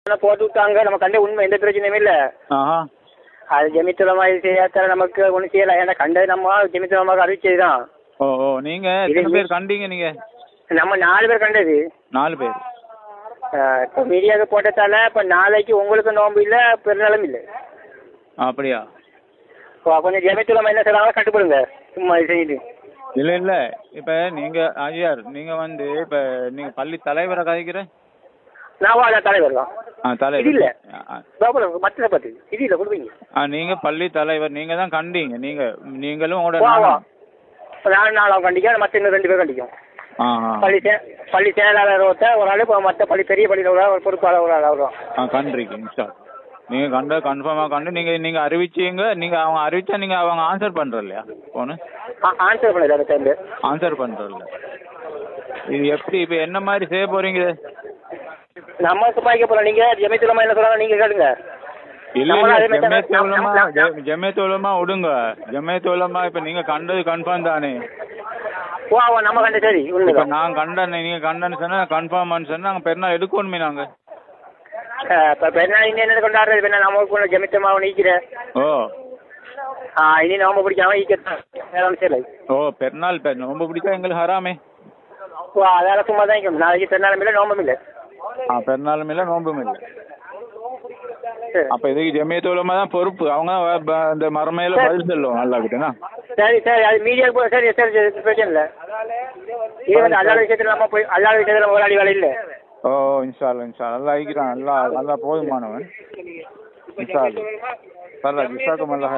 போட்டு விட்டாங்க. நம்ம கண்ட உண்மை எந்த பிரச்சனையும் இல்லை. அது ஜெமித்துலமா இது செய்யாத நமக்கு ஒன்றும் செய்யலாம். ஏன்னா கண்டது நம்ம ஜெமித்துலமாக அறிவிச்சது தான். ஓ ஓ நீங்கள் எத்தனை பேர் கண்டீங்க? நீங்கள் நம்ம 4 பேர் கண்டது. 4 பேர். இப்போ மீடியாவுக்கு போட்டதால இப்போ நாளைக்கு உங்களுக்கு நோம்பு இல்லை, பெருநாளும் இல்லை. அப்படியா? கொஞ்சம் ஜெமித்துலமா என்ன செய்யறாங்களோ கட்டுப்படுங்க. சும்மா இது செய்யுது. இல்லை இல்லை, இப்போ நீங்கள் ஐயார் நீங்கள் வந்து இப்போ நீங்கள் பள்ளி தலைவரை கதைக்கிற நான் தலைவர் தான். தலைவர் இது இல்லை மற்ற பத்து இது இல்லை கொடுப்பீங்க. நீங்கள் பள்ளி தலைவர், நீங்கள் தான் கண்டீங்க. நீங்களும் உங்களோட நானும் கண்டிக்க மற்ற இன்னும் 2 பேர் கண்டிக்கும். பள்ளி செயலாளர் ஒருத்தர் ஒரு ஆள், இப்போ மற்ற பள்ளி பெரிய பள்ளியில் ஒரு பொறுப்பாளர் ஒரு ஆள் வரும். கண்டிருக்கீங்க இன்ஷா. நீங்கள் கண்ட கன்ஃபார்மாக கண்டு நீங்கள் அறிவிச்சீங்க. நீங்கள் அவங்க அறிவிச்சா நீங்கள் அவங்க ஆன்சர் பண்ணுற இல்லையா போன்னு? ஆன்சர் பண்ணல அந்த டைம் ஆன்சர் பண்ணுறதில்ல. இது எப்படி இப்போ என்ன மாதிரி செய்ய போகிறீங்க? நம்ம சும்மாக்க போகிறோம். நீங்கள் ஜெமித்துலமா என்ன சொல்கிறாங்க நீங்கள் கேளுங்க. இல்லை ஜெமித்துலமா விடுங்க. ஜெமித்துலமா இப்போ நீங்கள் கண்டது கன்ஃபார்ம் தானே? நம்ம கண்ட சரி. இப்போ நான் கண்டேன், நீங்கள் கண்டேன்னு சொன்னால் கன்ஃபார்ம்னு சொன்னால் நாங்கள் பெருநாள் எடுக்கணுமே. நாங்கள் இப்போ பெருநாள் இன்னும் கொண்டாடுறது வேணா நமக்கு ஜெமித்தமாக நீக்கிறேன். இனி நோம்பு பிடிக்காம ஈக்கலாம் சரி. பெருநாள் நோம்பு பிடிச்சா எங்களுக்கு ஹராமே. அதால சும்மா தான் இருக்கும். நாளைக்கு பெருநாளும் இல்லை நோம்பும் இல்லை. பெருநாளும் இல்லை நோம்பும் இல்லை. அப்போ இதுக்கு ஜெமியத்துலமா தான் பொறுப்பு. அவங்க இந்த மரமையில பதில் சொல்லுவோம் நல்லா கிட்டேண்ணா. சரி சரி, அது மீடியாவுக்கு சரி சரி பிரச்சனை இல்லை. இது வந்து அல்லாத விஷயத்தில் நம்ம போய் அல்லாத விஷயத்தில் போராடி வேலை இல்லை. இன்ஷா அல்லா இன்ஷா நல்லா ஆகிக்கிறான். நல்லா போதுமானவன் இன்ஷா அல்லா. ஜிசாக்கும் அல்லாஹ்.